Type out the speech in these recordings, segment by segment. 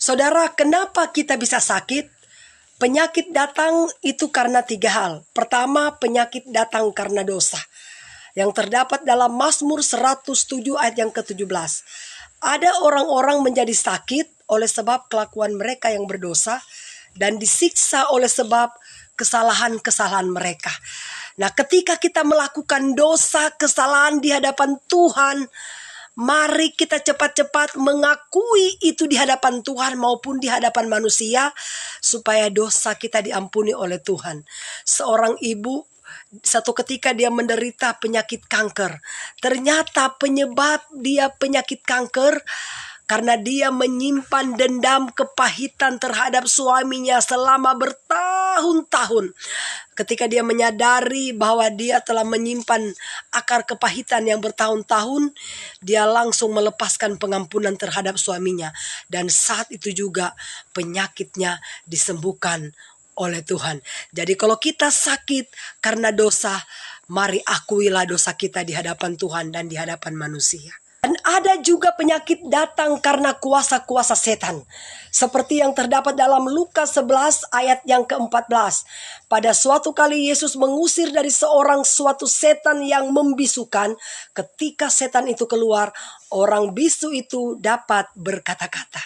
Saudara, kenapa kita bisa sakit? Penyakit datang itu karena 3 hal. Pertama, penyakit datang karena dosa. Yang terdapat dalam Mazmur 107 ayat yang ke-17. Ada orang-orang menjadi sakit oleh sebab kelakuan mereka yang berdosa dan disiksa oleh sebab kesalahan-kesalahan mereka. Nah, ketika kita melakukan dosa, kesalahan di hadapan Tuhan, mari kita cepat-cepat mengakui itu di hadapan Tuhan maupun di hadapan manusia, supaya dosa kita diampuni oleh Tuhan. Seorang ibu satu ketika dia menderita penyakit kanker. Ternyata penyebab dia penyakit kanker karena dia menyimpan dendam kepahitan terhadap suaminya selama bertahun-tahun. Ketika dia menyadari bahwa dia telah menyimpan akar kepahitan yang bertahun-tahun, dia langsung melepaskan pengampunan terhadap suaminya. Dan saat itu juga penyakitnya disembuhkan oleh Tuhan. Jadi kalau kita sakit karena dosa, mari akuilah dosa kita di hadapan Tuhan dan di hadapan manusia. Dan ada juga penyakit datang karena kuasa-kuasa setan. Seperti yang terdapat dalam Lukas 11 ayat yang ke-14. Pada suatu kali Yesus mengusir dari suatu setan yang membisukan. Ketika setan itu keluar, orang bisu itu dapat berkata-kata.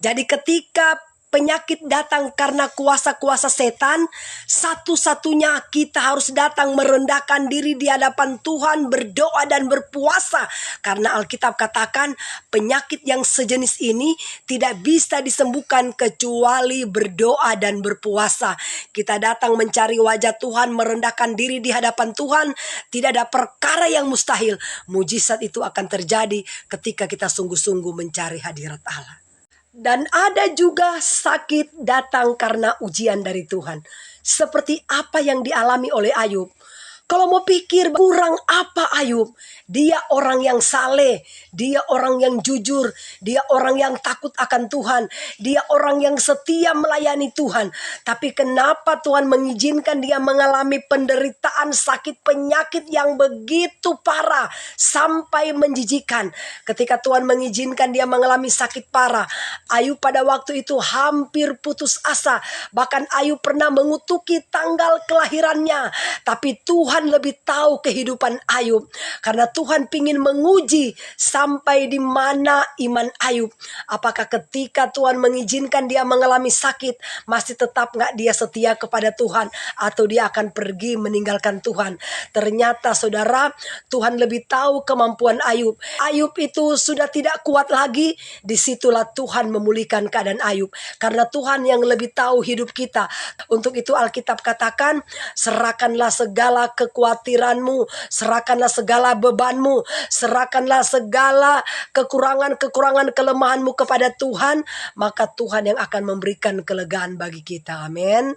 Jadi ketika penyakit datang karena kuasa-kuasa setan, satu-satunya kita harus datang merendahkan diri di hadapan Tuhan, berdoa dan berpuasa. Karena Alkitab katakan penyakit yang sejenis ini tidak bisa disembuhkan kecuali berdoa dan berpuasa. Kita datang mencari wajah Tuhan, merendahkan diri di hadapan Tuhan. Tidak ada perkara yang mustahil. Mujizat itu akan terjadi ketika kita sungguh-sungguh mencari hadirat Allah. Dan ada juga sakit datang karena ujian dari Tuhan. Seperti apa yang dialami oleh Ayub. Kalau mau pikir kurang apa Ayub? Dia orang yang saleh, dia orang yang jujur, dia orang yang takut akan Tuhan, dia orang yang setia melayani Tuhan. Tapi kenapa Tuhan mengizinkan dia mengalami penderitaan sakit penyakit yang begitu parah sampai menjijikan? Ketika Tuhan mengizinkan dia mengalami sakit parah, Ayub pada waktu itu hampir putus asa. Bahkan Ayub pernah mengutuki tanggal kelahirannya. Tapi Tuhan lebih tahu kehidupan Ayub. Karena Tuhan ingin menguji sampai di mana iman Ayub. Apakah ketika Tuhan mengizinkan dia mengalami sakit, masih tetap gak dia setia kepada Tuhan, atau dia akan pergi meninggalkan Tuhan? Ternyata saudara, Tuhan lebih tahu kemampuan Ayub. Ayub itu sudah tidak kuat lagi. Disitulah Tuhan memulihkan keadaan Ayub. Karena Tuhan yang lebih tahu hidup kita. Untuk itu Alkitab katakan, serahkanlah segala kekhawatiranmu, serahkanlah segala bebanmu, serahkanlah segala kekurangan-kekurangan kelemahanmu kepada Tuhan, maka Tuhan yang akan memberikan kelegaan bagi kita. Amin.